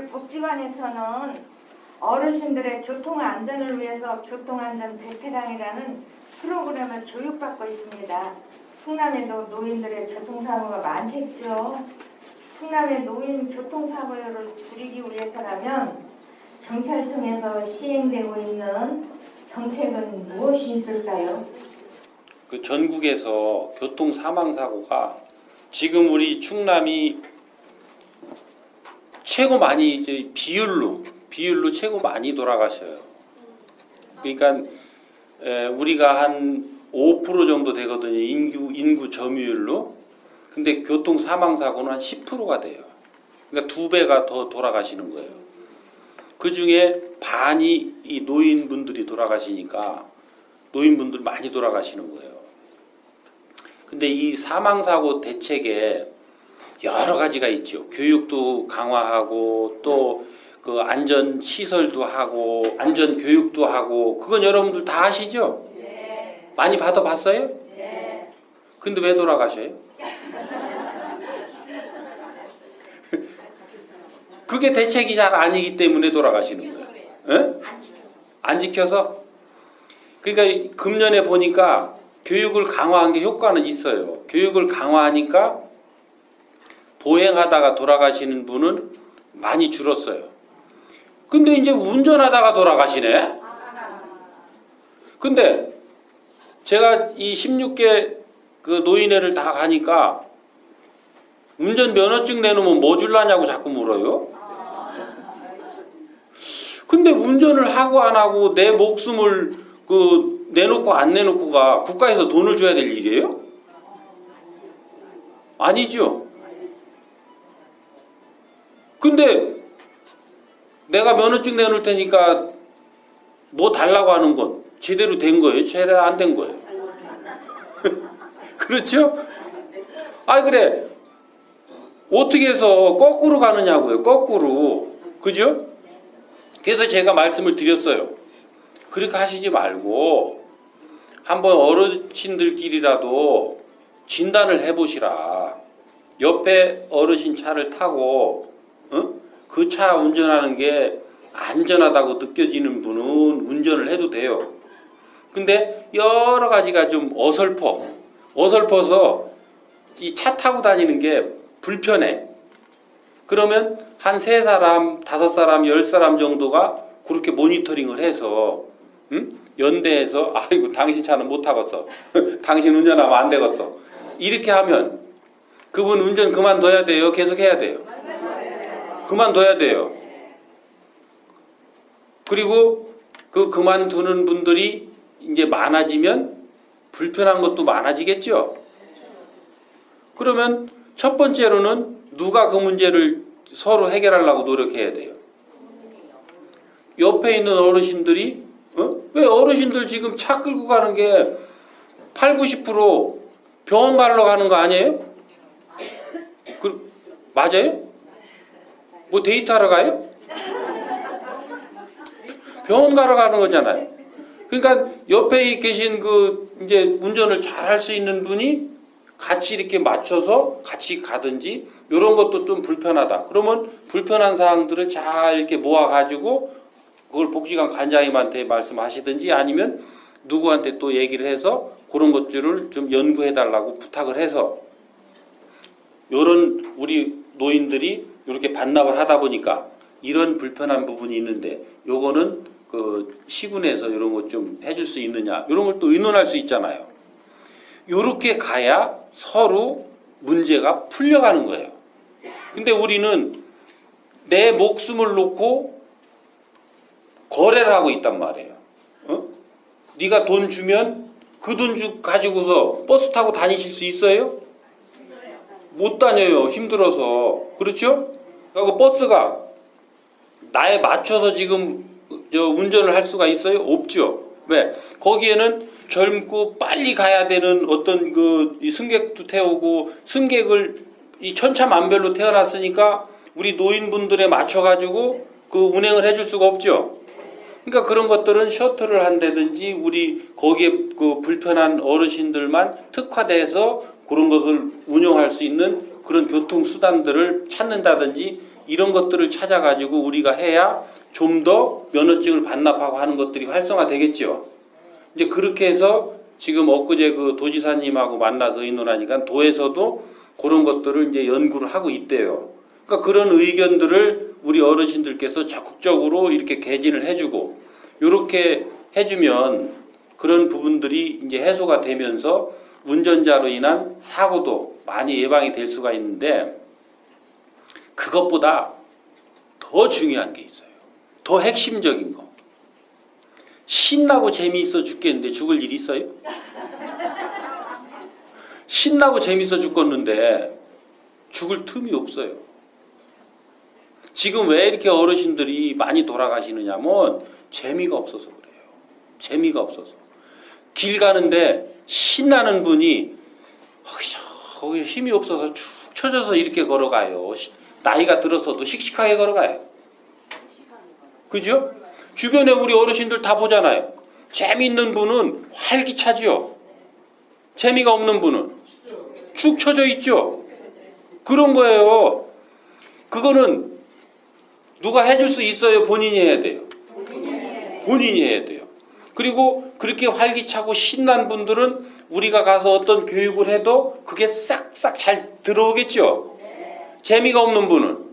우리 복지관에서는 어르신들의 교통안전을 위해서 교통안전 베테랑이라는 프로그램을 교육받고 있습니다. 충남에도 노인들의 교통사고가 많겠죠. 충남의 노인 교통사고율을 줄이기 위해서라면 경찰청에서 시행되고 있는 정책은 무엇이 있을까요? 그 전국에서 교통 사망 사고가 지금 우리 충남이 최고 많이 이제 비율로 최고 많이 돌아가셔요. 그러니까 우리가 한 5% 정도 되거든요. 인구 점유율로. 근데 교통 사망 사고는 한 10%가 돼요. 그러니까 2배가 더 돌아가시는 거예요. 그 중에 반이 이 노인분들이 돌아가시니까 노인분들 많이 돌아가시는 거예요. 근데 이 사망 사고 대책에 여러 가지가 있죠. 교육도 강화하고 또 그 안전 시설도 하고 안전 교육도 하고 그건 여러분들 다 아시죠? 네. 많이 받아봤어요? 네. 근데 왜 돌아가셔요? 그게 대책이 잘 아니기 때문에 돌아가시는 거예요. 에? 안 지켜서? 그러니까 금년에 보니까 교육을 강화한 게 효과는 있어요. 교육을 강화하니까 보행하다가 돌아가시는 분은 많이 줄었어요. 근데 이제 운전하다가 돌아가시네? 근데 제가 이 16개 그 노인회를 다 가니까 운전 면허증 내놓으면 뭐 줄라냐고 자꾸 물어요. 근데 운전을 하고 안 하고 내 목숨을 그 내놓고 안 내놓고가 국가에서 돈을 줘야 될 일이에요? 아니죠. 근데 내가 면허증 내놓을 테니까 뭐 달라고 하는 건 제대로 된 거예요? 제대로 안 된 거예요? 그렇죠? 아 그래 어떻게 해서 거꾸로 가느냐고요. 거꾸로. 그죠? 그래서 제가 말씀을 드렸어요. 그렇게 하시지 말고 한번 어르신들끼리라도 진단을 해보시라. 옆에 어르신 차를 타고 그 차 운전하는 게 안전하다고 느껴지는 분은 운전을 해도 돼요. 근데 여러 가지가 좀 어설퍼서 이 차 타고 다니는 게 불편해. 그러면 한 3사람, 5사람, 10사람 정도가 그렇게 모니터링을 해서 연대해서 아이고 당신 차는 못 타겠어. 당신 운전하면 안 되겠어. 이렇게 하면 그분 운전 그만둬야 돼요? 계속 해야 돼요? 그만둬야 돼요. 그리고 그 그만두는 분들이 이제 많아지면 불편한 것도 많아지겠죠. 그러면 첫 번째로는 누가 그 문제를 서로 해결하려고 노력해야 돼요. 옆에 있는 어르신들이 왜 어르신들 지금 차 끌고 가는 게 8, 90% 병원 가러 가는 거 아니에요? 맞아요? 뭐 데이트하러 가요? 병원 가러 가는 거잖아요. 그러니까 옆에 계신 그 이제 운전을 잘 할 수 있는 분이 같이 이렇게 맞춰서 같이 가든지 이런 것도 좀 불편하다. 그러면 불편한 사항들을 잘 이렇게 모아가지고 그걸 복지관 관장님한테 말씀하시든지 아니면 누구한테 또 얘기를 해서 그런 것들을 좀 연구해달라고 부탁을 해서 이런 우리 노인들이 이렇게 반납을 하다 보니까 이런 불편한 부분이 있는데 요거는 그 시군에서 이런 것 좀 해줄 수 있느냐 이런 걸 또 의논할 수 있잖아요. 요렇게 가야 서로 문제가 풀려가는 거예요. 근데 우리는 내 목숨을 놓고 거래를 하고 있단 말이에요. 네가 돈 주면 그 돈 가지고서 버스 타고 다니실 수 있어요? 못 다녀요. 힘들어서. 그렇죠? 그리고 버스가 나에 맞춰서 지금 운전을 할 수가 있어요? 없죠. 왜? 거기에는 젊고 빨리 가야 되는 어떤 그 승객도 태우고 승객을 이 천차만별로 태어났으니까 우리 노인분들에 맞춰가지고 그 운행을 해줄 수가 없죠. 그러니까 그런 것들은 셔틀을 한다든지 우리 거기에 그 불편한 어르신들만 특화돼서 그런 것을 운영할 수 있는 그런 교통수단들을 찾는다든지 이런 것들을 찾아가지고 우리가 해야 좀 더 면허증을 반납하고 하는 것들이 활성화되겠죠. 이제 그렇게 해서 지금 엊그제 그 도지사님하고 만나서 의논하니까 도에서도 그런 것들을 이제 연구를 하고 있대요. 그러니까 그런 의견들을 우리 어르신들께서 적극적으로 이렇게 개진을 해주고 이렇게 해주면 그런 부분들이 이제 해소가 되면서 운전자로 인한 사고도 많이 예방이 될 수가 있는데 그것보다 더 중요한 게 있어요. 더 핵심적인 거. 신나고 재미있어 죽겠는데 죽을 일 있어요? 신나고 재미있어 죽겠는데 죽을 틈이 없어요. 지금 왜 이렇게 어르신들이 많이 돌아가시느냐면 재미가 없어서 그래요. 재미가 없어서. 길 가는데 신나는 분이 거기 힘이 없어서 축 처져서 이렇게 걸어가요. 나이가 들어서도 씩씩하게 걸어가요. 그죠? 주변에 우리 어르신들 다 보잖아요. 재미있는 분은 활기차죠. 재미가 없는 분은 축 처져 있죠. 그런 거예요. 그거는 누가 해줄 수 있어요? 본인이 해야 돼요. 본인이 해야 돼요. 그리고 그렇게 활기차고 신난 분들은 우리가 가서 어떤 교육을 해도 그게 싹싹 잘 들어오겠죠. 재미가 없는 분은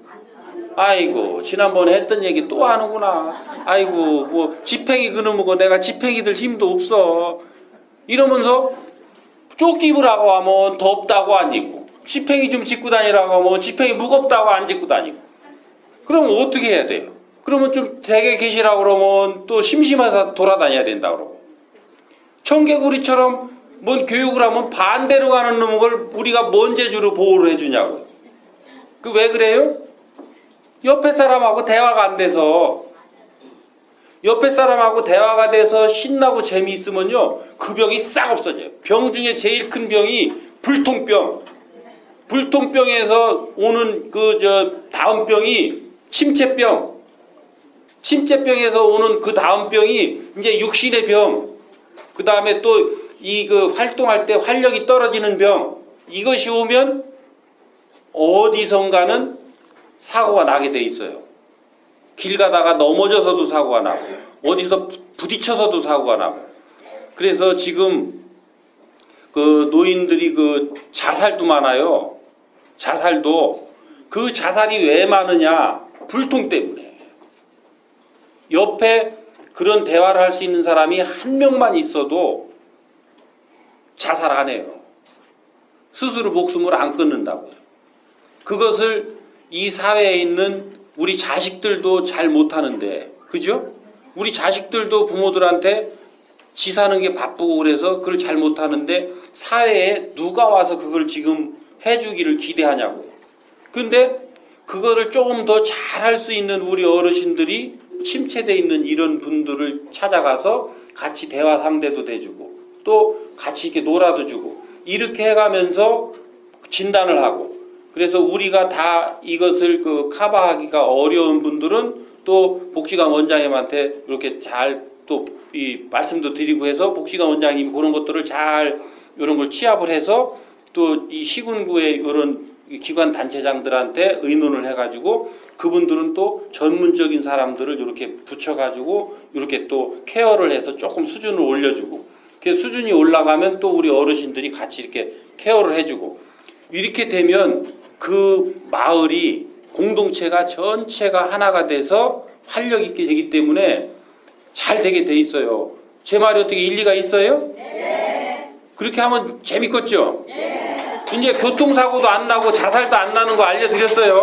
아이고 지난번에 했던 얘기 또 하는구나. 아이고 뭐 지팽이 그놈이고 내가 지팽이 들 힘도 없어. 이러면서 조끼 입으라고 하면 덥다고 안 입고 지팽이 좀 짚고 다니라고 하면 지팽이 무겁다고 안 짚고 다니고. 그럼 어떻게 해야 돼요? 그러면 좀 댁에 계시라고 그러면 또 심심해서 돌아다녀야 된다 그러고. 청개구리처럼 뭔 교육을 하면 반대로 가는 놈을 우리가 뭔 재주로 보호를 해주냐고. 그 왜 그래요? 옆에 사람하고 대화가 안 돼서. 옆에 사람하고 대화가 돼서 신나고 재미있으면요 그 병이 싹 없어져요. 병 중에 제일 큰 병이 불통병. 불통병에서 오는 다음 병이 침체병. 침체병에서 오는 그 다음 병이 이제 육신의 병. 그 다음에 또 활동할 때 활력이 떨어지는 병. 이것이 오면 어디선가는 사고가 나게 돼 있어요. 길 가다가 넘어져서도 사고가 나고 어디서 부딪혀서도 사고가 나고. 그래서 지금 그 노인들이 그 자살도 많아요. 자살도. 그 자살이 왜 많으냐? 불통 때문에. 옆에 그런 대화를 할 수 있는 사람이 한 명만 있어도 자살 안 해요. 스스로 목숨을 안 끊는다고요. 그것을 이 사회에 있는 우리 자식들도 잘 못하는데, 그죠? 우리 자식들도 부모들한테 지 사는 게 바쁘고 그래서 그걸 잘 못하는데 사회에 누가 와서 그걸 지금 해주기를 기대하냐고요. 근데 그거를 조금 더 잘할 수 있는 우리 어르신들이 침체되어 있는 이런 분들을 찾아가서 같이 대화 상대도 돼주고 또 같이 이렇게 놀아도 주고 이렇게 해가면서 진단을 하고. 그래서 우리가 다 이것을 커버하기가 어려운 분들은 또 복지관 원장님한테 이렇게 잘 또 이 말씀도 드리고 해서 복지관 원장님이 그런 것들을 잘 이런 걸 취합을 해서 또 이 시군구의 이런 기관 단체장들한테 의논을 해가지고 그분들은 또 전문적인 사람들을 이렇게 붙여가지고 이렇게 또 케어를 해서 조금 수준을 올려주고, 그 수준이 올라가면 또 우리 어르신들이 같이 이렇게 케어를 해주고, 이렇게 되면 그 마을이 공동체가 전체가 하나가 돼서 활력 있게 되기 때문에 잘 되게 돼 있어요. 제 말이 어떻게 일리가 있어요? 네. 그렇게 하면 재밌겠죠? 네. 이제 교통사고도 안 나고 자살도 안 나는 거 알려드렸어요.